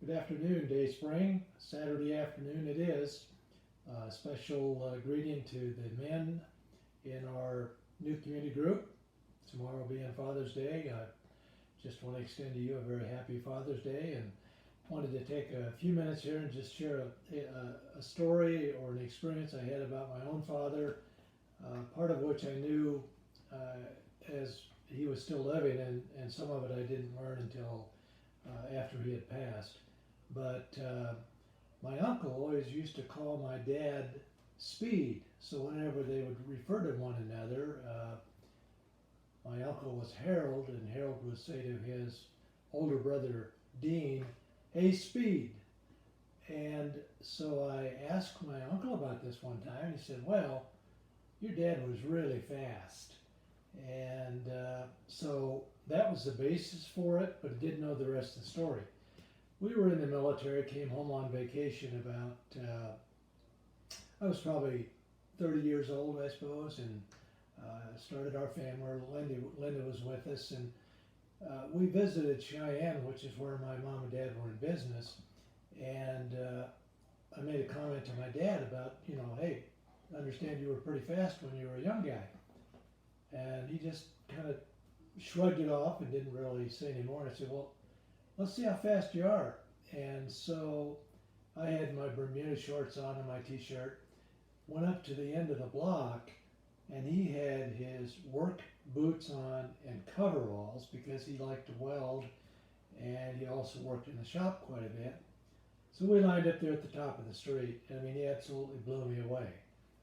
Good afternoon, Dayspring. Saturday afternoon it is. Special greeting to the men in our new community group. Tomorrow being Father's Day, I just want to extend to you a very happy Father's Day and wanted to take a few minutes here and just share a story or an experience I had about my own father, part of which I knew as he was still living, and some of it I didn't learn until after he had passed. But my uncle always used to call my dad Speed. So whenever they would refer to one another, my uncle was Harold, and Harold would say to his older brother Dean, "Hey, Speed." And so I asked my uncle about this one time, and he said, "Well, your dad was really fast." And so that was the basis for it, but I didn't know the rest of the story. We were in the military, came home on vacation about, I was probably 30 years old, I suppose, and started our family. Linda was with us, and we visited Cheyenne, which is where my mom and dad were in business. And I made a comment to my dad about, hey, I understand you were pretty fast when you were a young guy. And he just kind of shrugged it off and didn't really say any more. And I said, well, let's see how fast you are. And so I had my Bermuda shorts on and my t-shirt, went up to the end of the block, and he had his work boots on and coveralls because he liked to weld, and he also worked in the shop quite a bit. So we lined up there at the top of the street, and I mean, he absolutely blew me away.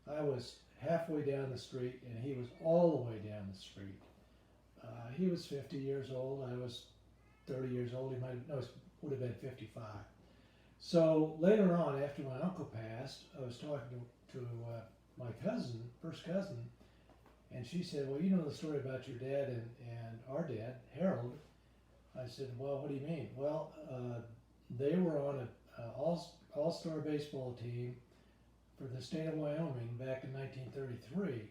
I was halfway down the street, and he was all the way down the street. He was 50 years old. I was 30 years old. He would have been 55. So later on, after my uncle passed, I was talking to my cousin, first cousin, and she said, well, you know the story about your dad and our dad, Harold. I said, well, what do you mean? Well, they were on an all-star baseball team for the state of Wyoming back in 1933.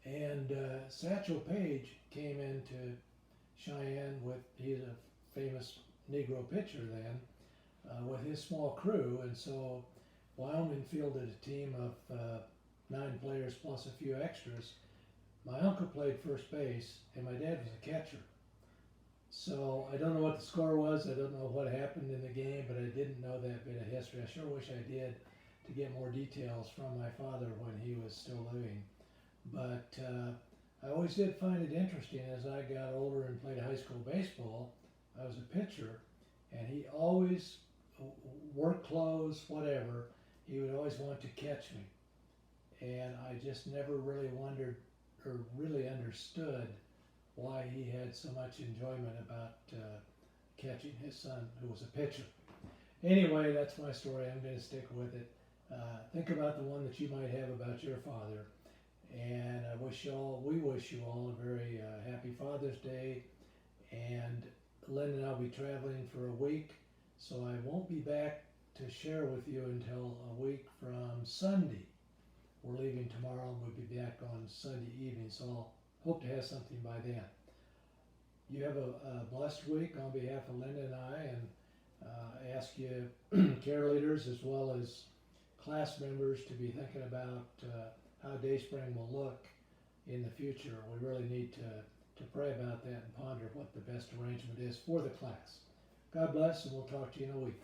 And Satchel Paige came into Cheyenne he's a famous Negro pitcher then, with his small crew. And so Wyoming fielded a team of 9 players plus a few extras. My uncle played first base, and my dad was a catcher. So I don't know what the score was. I don't know what happened in the game, but I didn't know that bit of history. I sure wish I did to get more details from my father when he was still living. But I always did find it interesting as I got older and played high school baseball. I was a pitcher, and he always, work clothes, whatever, he would always want to catch me. And I just never really wondered or really understood why he had so much enjoyment about catching his son, who was a pitcher. Anyway, that's my story. I'm going to stick with it. Think about the one that you might have about your father. And we wish you all a very happy Father's Day. And Lynn and I'll be traveling for a week, so I won't be back to share with you until a week from Sunday. We're leaving tomorrow and we'll be back on Sunday evening, so I'll hope to have something by then. You have a blessed week on behalf of Linda and I, and ask you care leaders as well as class members to be thinking about how Dayspring will look in the future. We really need to pray about that and ponder what the best arrangement is for the class. God bless, and we'll talk to you in a week.